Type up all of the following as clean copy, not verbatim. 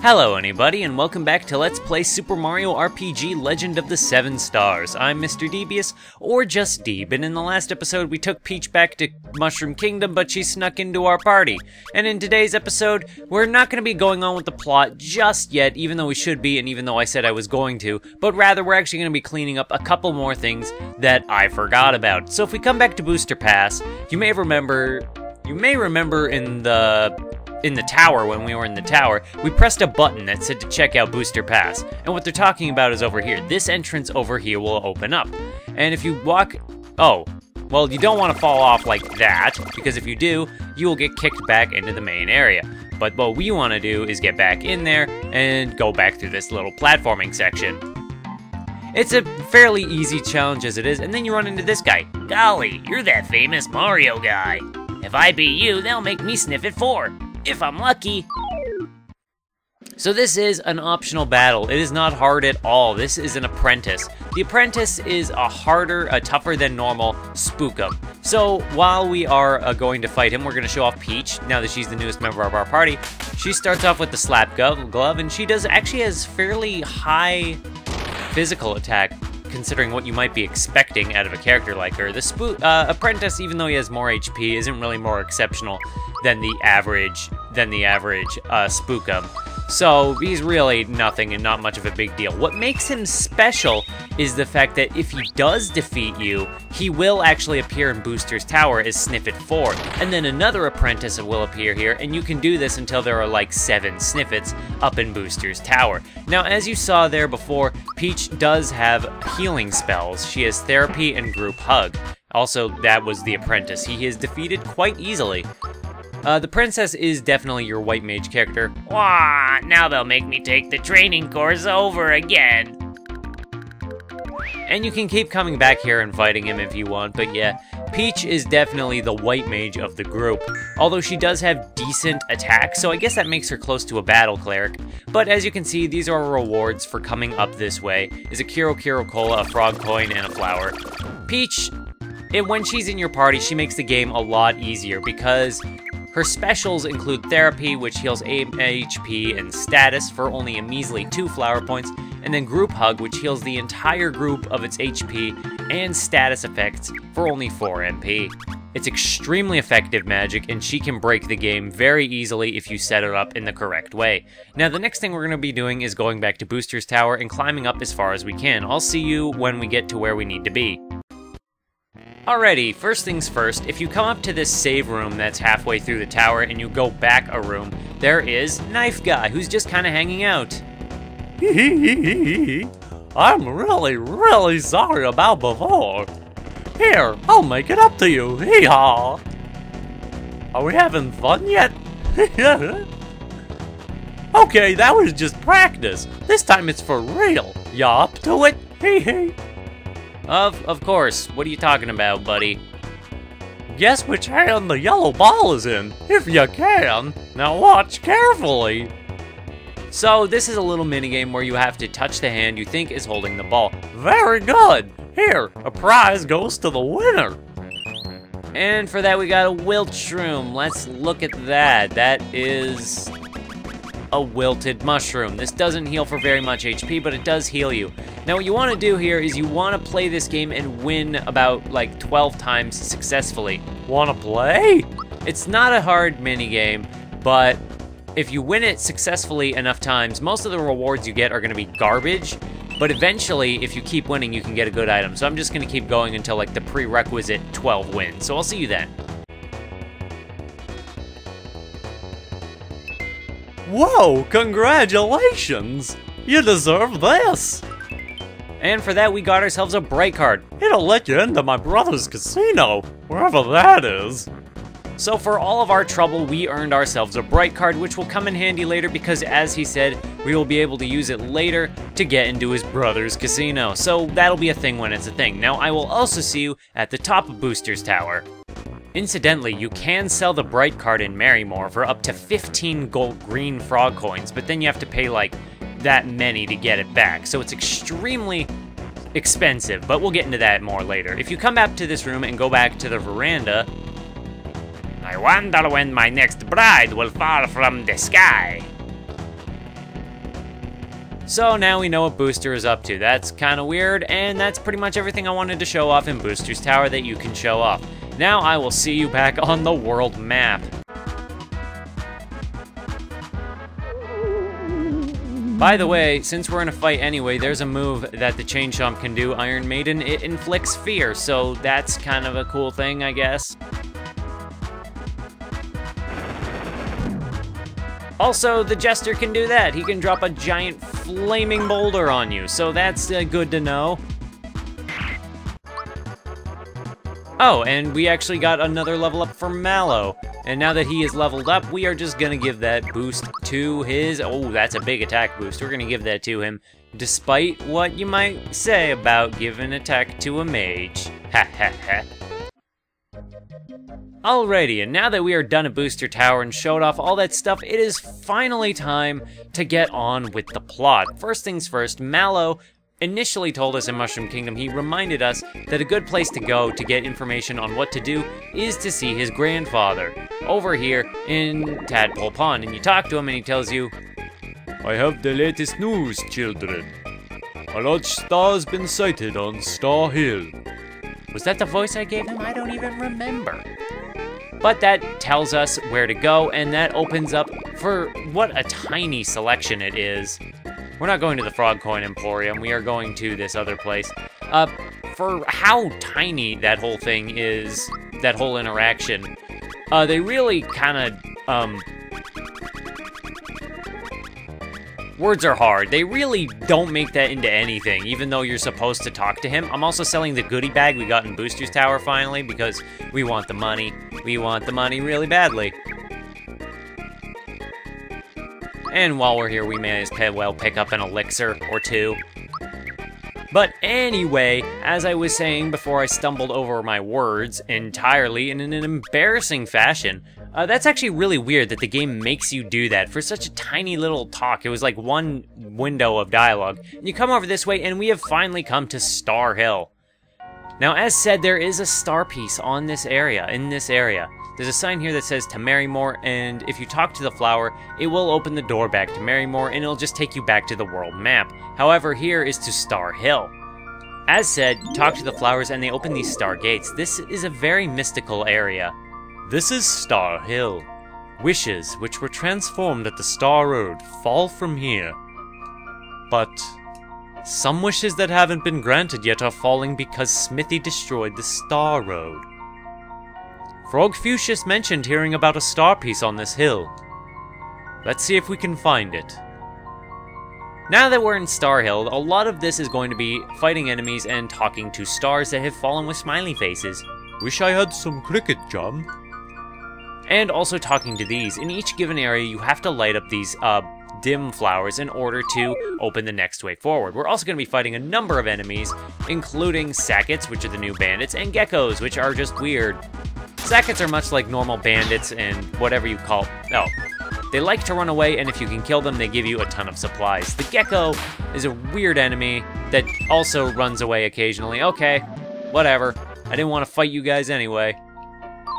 Hello anybody, and welcome back to Let's Play Super Mario RPG Legend of the Seven Stars. I'm Mr. Devious, or just Deeb, and in the last episode we took Peach back to Mushroom Kingdom, but she snuck into our party. And in today's episode, we're not going to be going on with the plot just yet, even though we should be, and even though I said I was going to, but rather we're actually going to be cleaning up a couple more things that I forgot about. So if we come back to Booster Pass, you may remember in the tower, when we were in the tower, we pressed a button that said to check out Booster Pass. And what they're talking about is over here. This entrance over here will open up. And if you walk... Oh, well, you don't want to fall off like that, because if you do, you will get kicked back into the main area. But what we want to do is get back in there and go back through this little platforming section. It's a fairly easy challenge as it is, and then you run into this guy. Golly, you're that famous Mario guy. If I beat you, they'll make me sniff it 4. If I'm lucky. So this is an optional battle. It is not hard at all. This is an apprentice. The apprentice is a tougher than normal Spookum. So while we are going to fight him, we're going to show off Peach, now that she's the newest member of our party. She starts off with the slap glove, and she actually has fairly high physical attack, considering what you might be expecting out of a character like her. The apprentice, even though he has more HP, isn't really more exceptional than the average Spookum. So he's really nothing and not much of a big deal. What makes him special is the fact that if he does defeat you, he will actually appear in Booster's Tower as Sniffit 4. And then another apprentice will appear here, and you can do this until there are like 7 Sniffits up in Booster's Tower. Now, as you saw there before, Peach does have healing spells. She has Therapy and Group Hug. Also, that was the apprentice. He is defeated quite easily. The princess is definitely your white mage character. Wah, now they'll make me take the training course over again. And you can keep coming back here and fighting him if you want, but yeah, Peach is definitely the white mage of the group. Although she does have decent attack, so I guess that makes her close to a battle cleric. But as you can see, these are rewards for coming up this way. Is a Kiro Cola, a frog coin, and a flower. Peach, when she's in your party, she makes the game a lot easier because her specials include Therapy, which heals HP and status for only a measly 2 flower points, and then Group Hug, which heals the entire group of its HP and status effects for only 4 MP. It's extremely effective magic, and she can break the game very easily if you set it up in the correct way. Now, the next thing we're going to be doing is going back to Booster's Tower and climbing up as far as we can. I'll see you when we get to where we need to be. Alrighty, first things first, if you come up to this save room that's halfway through the tower and you go back a room, there is Knife Guy, who's just kind of hanging out. I'm really sorry about before. Here, I'll make it up to you. Hee-haw. Are we having fun yet? Okay, that was just practice. This time it's for real. You up to it? Hee-hee. Of course. What are you talking about, buddy? Guess which hand the yellow ball is in, if you can. Now watch carefully. So, this is a little minigame where you have to touch the hand you think is holding the ball. Very good. Here, a prize goes to the winner. And for that, we got a wilt shroom. Let's look at that. That is a wilted mushroom. This doesn't heal for very much HP, but it does heal you. Now what you want to do here is you want to play this game and win about like 12 times successfully. Want to play? It's not a hard minigame, but if you win it successfully enough times, most of the rewards you get are going to be garbage, but eventually if you keep winning you can get a good item. So I'm just going to keep going until like the prerequisite 12 wins. So I'll see you then. Whoa, congratulations! You deserve this! And for that, we got ourselves a bright card. It'll let you into my brother's casino, wherever that is. So for all of our trouble, we earned ourselves a bright card, which will come in handy later because, as he said, we will be able to use it later to get into his brother's casino. So that'll be a thing when it's a thing. Now, I will also see you at the top of Booster's Tower. Incidentally, you can sell the bright card in Marrymore for up to 15 gold green frog coins, but then you have to pay like that many to get it back, so it's extremely expensive, but we'll get into that more later. If you come back to this room and go back to the veranda, I wonder when my next bride will fall from the sky. So now we know what Booster is up to. That's kind of weird, and that's pretty much everything I wanted to show off in Booster's Tower that you can show off. Now I will see you back on the world map. By the way, since we're in a fight anyway, there's a move that the Chain Chomp can do, Iron Maiden. It inflicts fear, so that's kind of a cool thing, I guess. Also, the Jester can do that. He can drop a giant flaming boulder on you, so that's good to know. Oh, and we actually got another level up for Mallow. And now that he is leveled up, we are just gonna give that boost to his... Oh, that's a big attack boost. We're gonna give that to him, despite what you might say about giving attack to a mage. Ha ha ha. Alrighty, and now that we are done at Booster Tower and showed off all that stuff, it is finally time to get on with the plot. First things first, Mallow initially told us in Mushroom Kingdom, he reminded us that a good place to go to get information on what to do is to see his grandfather over here in Tadpole Pond. And you talk to him and he tells you, I have the latest news, children. A large star has been sighted on Star Hill. Was that the voice I gave him? I don't even remember. But that tells us where to go, and that opens up for what a tiny selection it is. We're not going to the Frog Coin Emporium, we are going to this other place. For how tiny that whole thing is, that whole interaction, they really kind of, words are hard. They really don't make that into anything, even though you're supposed to talk to him. I'm also selling the goodie bag we got in Booster's Tower finally, because we want the money. We want the money really badly. And while we're here, we may as well pick up an elixir or two. But anyway, as I was saying before I stumbled over my words entirely in an embarrassing fashion, that's actually really weird that the game makes you do that for such a tiny little talk. It was like one window of dialogue. You come over this way and we have finally come to Star Hill. Now, as said, there is a star piece on this area, in this area. There's a sign here that says to Marrymore, and if you talk to the flower, it will open the door back to Marrymore, and it'll just take you back to the world map. However, here is to Star Hill. As said, talk to the flowers and they open these star gates. This is a very mystical area. This is Star Hill. Wishes which were transformed at the Star Road fall from here. But some wishes that haven't been granted yet are falling because Smithy destroyed the Star Road. Frogfucius mentioned hearing about a star piece on this hill. Let's see if we can find it. Now that we're in Star Hill, a lot of this is going to be fighting enemies and talking to stars that have fallen with smiley faces. Wish I had some cricket jam. And also talking to these. In each given area, you have to light up these dim flowers in order to open the next way forward. We're also going to be fighting a number of enemies, including Sackets, which are the new bandits, and Geckos, which are just weird. Sackets are much like normal bandits and whatever you call... Oh. They like to run away, and if you can kill them, they give you a ton of supplies. The Gecko is a weird enemy that also runs away occasionally. Okay, whatever. I didn't want to fight you guys anyway.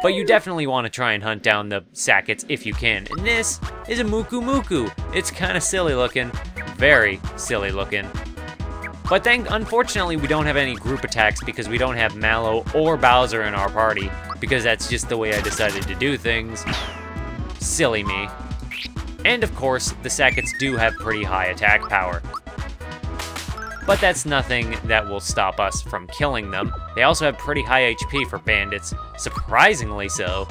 But you definitely want to try and hunt down the Sackets if you can. And this is a Muku Muku. It's kind of silly looking. Very silly looking. But unfortunately, we don't have any group attacks because we don't have Mallow or Bowser in our party, because that's just the way I decided to do things. Silly me. And of course, the Sackets do have pretty high attack power. But that's nothing that will stop us from killing them. They also have pretty high HP for bandits, surprisingly so.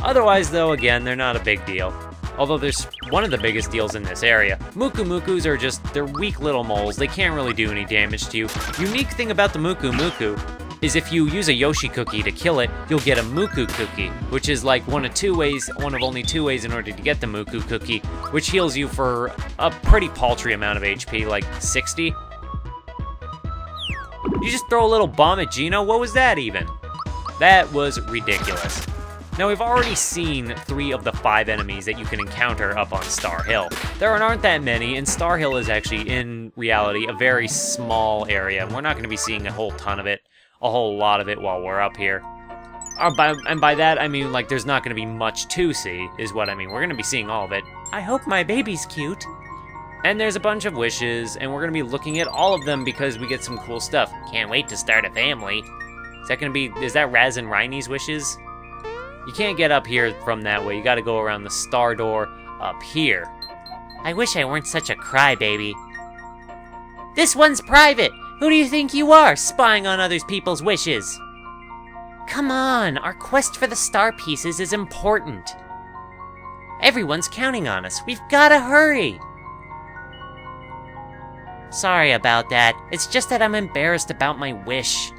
Otherwise though, again, they're not a big deal. Although there's one of the biggest deals in this area. Muku Mukus are just, they're weak little moles. They can't really do any damage to you. Unique thing about the Muku Muku is if you use a Yoshi cookie to kill it, you'll get a Muku cookie, which is like one of only two ways in order to get the Muku cookie, which heals you for a pretty paltry amount of HP, like 60. You just throw a little bomb at Gino? What was that even? That was ridiculous. Now, we've already seen 3 of the 5 enemies that you can encounter up on Star Hill. There aren't that many, and Star Hill is actually, in reality, a very small area. We're not going to be seeing a whole ton of it, a whole lot of it while we're up here. And by that, I mean, like, there's not going to be much to see, is what I mean. We're going to be seeing all of it. I hope my baby's cute. And there's a bunch of wishes, and we're gonna be looking at all of them because we get some cool stuff. Can't wait to start a family. Is that Raz and Rhiny's wishes? You can't get up here from that way. You gotta go around the star door up here. I wish I weren't such a crybaby. This one's private! Who do you think you are, spying on other people's wishes? Come on, our quest for the star pieces is important. Everyone's counting on us. We've gotta hurry. Sorry about that. It's just that I'm embarrassed about my wish.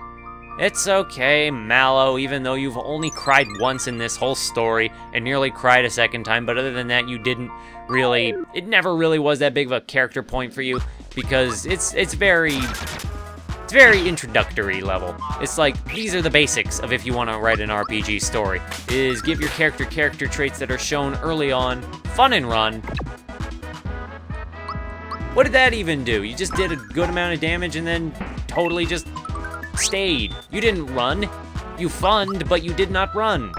It's okay, Mallow, even though you've only cried once in this whole story and nearly cried a second time, but other than that, you didn't really... It never really was that big of a character point for you, because it's very introductory level. It's like, these are the basics of if you want to write an RPG story, is give your character traits that are shown early on, fun and run. What did that even do? You just did a good amount of damage and then totally just stayed. You didn't run. You funned, but you did not run.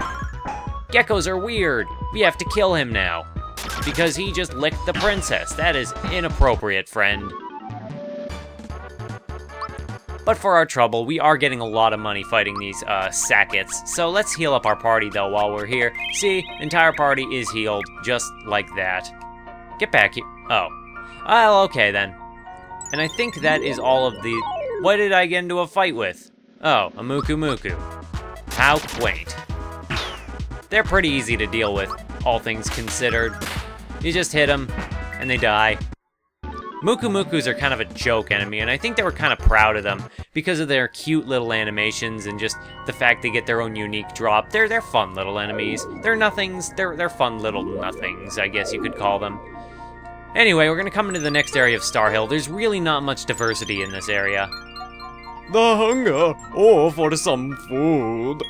Geckos are weird. We have to kill him now. Because he just licked the princess. That is inappropriate, friend. But for our trouble, we are getting a lot of money fighting these sackets. So let's heal up our party, though, while we're here. See, entire party is healed, just like that. Get back here. Oh. Well, okay, then. And I think that is all of the... What did I get into a fight with? Oh, a Muku Muku. How quaint. They're pretty easy to deal with, all things considered. You just hit them, and they die. Muku Mukus are kind of a joke enemy, and I think they were kind of proud of them because of their cute little animations and just the fact they get their own unique drop. They're fun little enemies. They're nothings. They're fun little nothings, I guess you could call them. Anyway, we're gonna come into the next area of Star Hill. There's really not much diversity in this area. The hunger, for some food.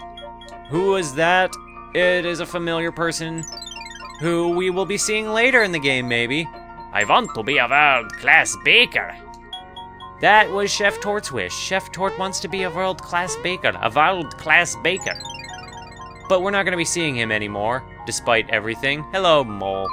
Who is that? It is a familiar person who we will be seeing later in the game, maybe. I want to be a world-class baker. That was Chef Tort's wish. Chef Tort wants to be a world-class baker. A world-class baker. But we're not going to be seeing him anymore, despite everything. Hello, Mole.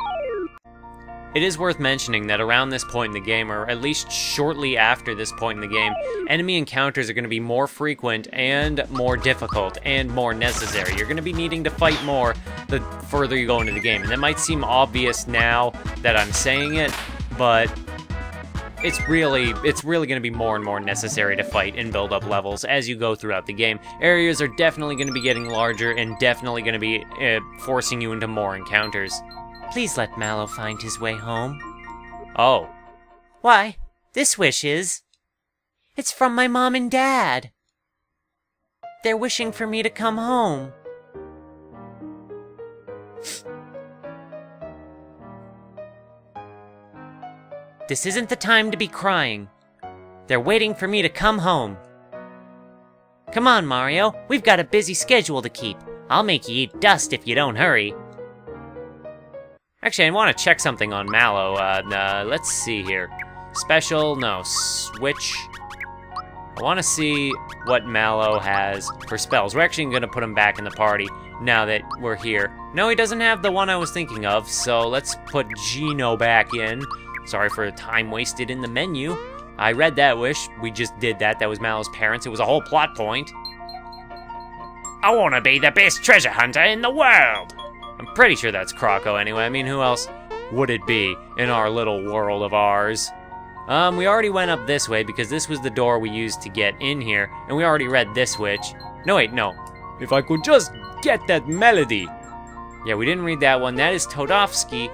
It is worth mentioning that around this point in the game, or at least shortly after this point in the game, enemy encounters are going to be more frequent and more difficult and more necessary. Going to be needing to fight more the further you go into the game. And that might seem obvious now that I'm saying it, but it's really going to be more and more necessary to fight and build up levels as you go throughout the game. Areas are definitely going to be getting larger and definitely going to be forcing you into more encounters. Please let Mallow find his way home. Oh. Why, this wish is... It's from my mom and dad. They're wishing for me to come home. This isn't the time to be crying. They're waiting for me to come home. Come on, Mario. We've got a busy schedule to keep. I'll make you eat dust if you don't hurry. Actually, I want to check something on Mallow. Let's see here. Special, no, switch. I want to see what Mallow has for spells. We're actually going to put him back in the party now that we're here. No, he doesn't have the one I was thinking of, so let's put Gino back in. Sorry for the time wasted in the menu. I read that wish. We just did that. That was Mallow's parents. It was a whole plot point. I want to be the best treasure hunter in the world. I'm pretty sure that's Croco anyway. I mean, who else would it be in our little world of ours? We already went up this way because this was the door we used to get in here, and we already read this witch. No, wait, no. If I could just get that melody. Yeah, we didn't read that one. That is Todovsky.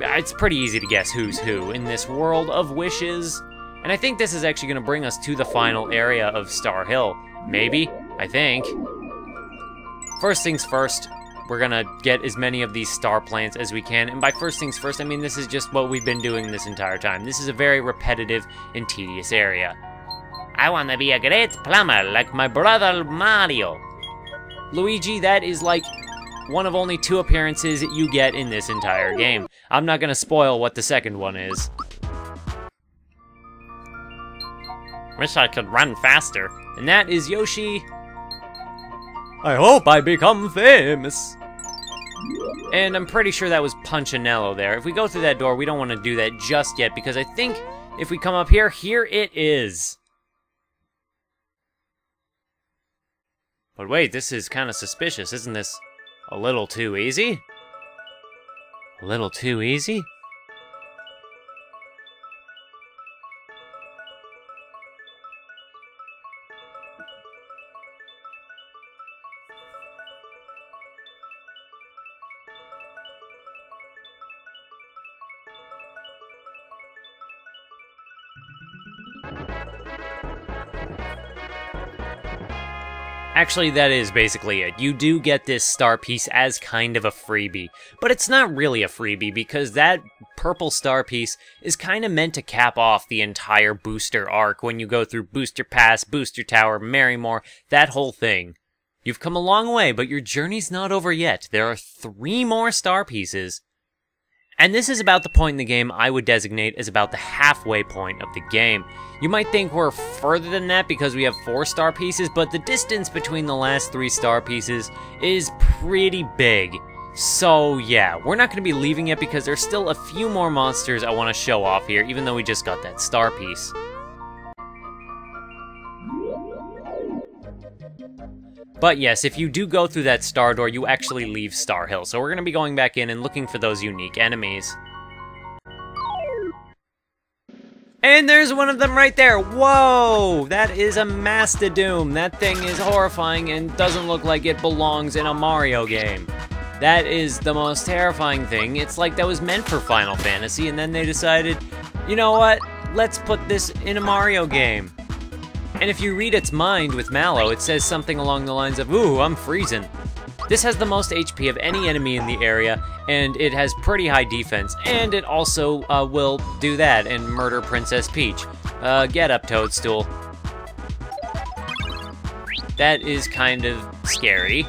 It's pretty easy to guess who's who in this world of wishes. And I think this is actually going to bring us to the final area of Star Hill. Maybe. I think. First things first. We're gonna get as many of these star plants as we can, and by first things first, I mean this is just what we've been doing this entire time. This is a very repetitive and tedious area. I want to be a great plumber like my brother Mario. Luigi, that is like one of only 2 appearances you get in this entire game. I'm not gonna spoil what the second one is. Wish I could run faster. And that is Yoshi. I hope I become famous. And I'm pretty sure that was Punchinello there. If we go through that door, we don't want to do that just yet, because I think if we come up here, here it is. But wait, this is kind of suspicious. Isn't this a little too easy? A little too easy? Actually, that is basically it. You do get this star piece as kind of a freebie, but it's not really a freebie because that purple star piece is kind of meant to cap off the entire booster arc when you go through Booster Pass, Booster Tower, Marrymore, that whole thing. You've come a long way, but your journey's not over yet. There are 3 more star pieces. And this is about the point in the game I would designate as about the halfway point of the game. You might think we're further than that because we have 4 star pieces, but the distance between the last 3 star pieces is pretty big. So yeah, we're not going to be leaving yet because there's still a few more monsters I want to show off here, even though we just got that star piece. But yes, if you do go through that star door, you actually leave Star Hill. So we're going to be going back in and looking for those unique enemies. And there's one of them right there. Whoa! That is a Mastadoom. That thing is horrifying and doesn't look like it belongs in a Mario game. That is the most terrifying thing. It's like that was meant for Final Fantasy, and then they decided, you know what? Let's put this in a Mario game. And if you read its mind with Mallow, it says something along the lines of, ooh, I'm freezing. This has the most HP of any enemy in the area, and it has pretty high defense, and it also will do that and murder Princess Peach. Get up, Toadstool. That is kind of scary.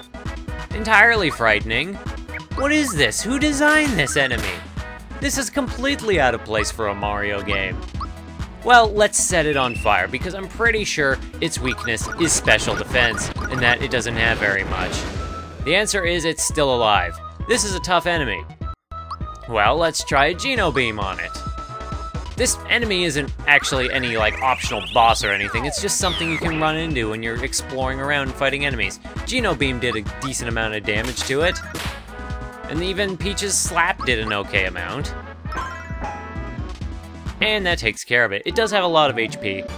Entirely frightening. What is this? Who designed this enemy? This is completely out of place for a Mario game. Well, let's set it on fire, because I'm pretty sure its weakness is special defense, and that it doesn't have very much. The answer is it's still alive. This is a tough enemy. Well, let's try a Geno Beam on it. This enemy isn't actually any, like, optional boss or anything, it's just something you can run into when you're exploring around and fighting enemies. Geno Beam did a decent amount of damage to it, and even Peach's Slap did an okay amount. And that takes care of it. It does have a lot of HP,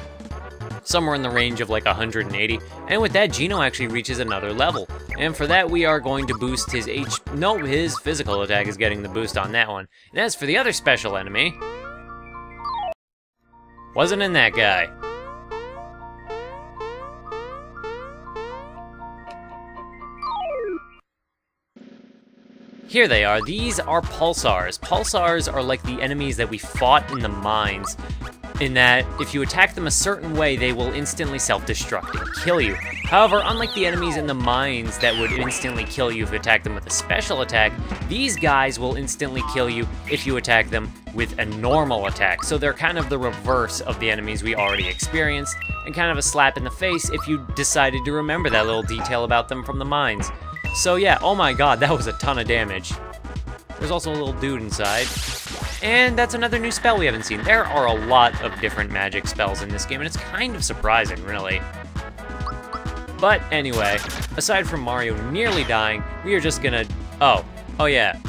somewhere in the range of like 180, and with that, Geno actually reaches another level. And for that, we are going to boost his his physical attack is getting the boost on that one. And as for the other special enemy, wasn't in that guy. Here they are. These are pulsars. Pulsars are like the enemies that we fought in the mines, in that if you attack them a certain way, they will instantly self-destruct and kill you. However, unlike the enemies in the mines that would instantly kill you if you attack them with a special attack, these guys will instantly kill you if you attack them with a normal attack. So they're kind of the reverse of the enemies we already experienced, and kind of a slap in the face if you decided to remember that little detail about them from the mines. So yeah, oh my god, that was a ton of damage. There's also a little dude inside. And that's another new spell we haven't seen. There are a lot of different magic spells in this game, and it's kind of surprising, really. But anyway, aside from Mario nearly dying, we are just gonna... Oh yeah.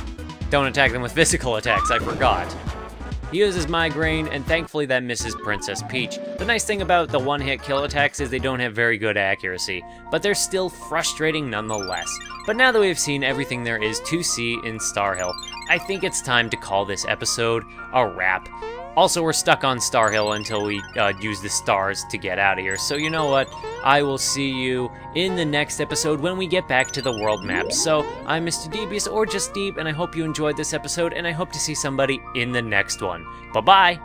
Don't attack them with physical attacks, I forgot. He uses Migraine, and thankfully that misses Princess Peach. The nice thing about the one-hit kill attacks is they don't have very good accuracy, but they're still frustrating nonetheless. But now that we've seen everything there is to see in Star Hill, I think it's time to call this episode a wrap. Also, we're stuck on Star Hill until we use the stars to get out of here, so you know what? I will see you in the next episode when we get back to the world map. So, I'm Mr. Deebius, or just Deeb, and I hope you enjoyed this episode, and I hope to see somebody in the next one. Bye-bye!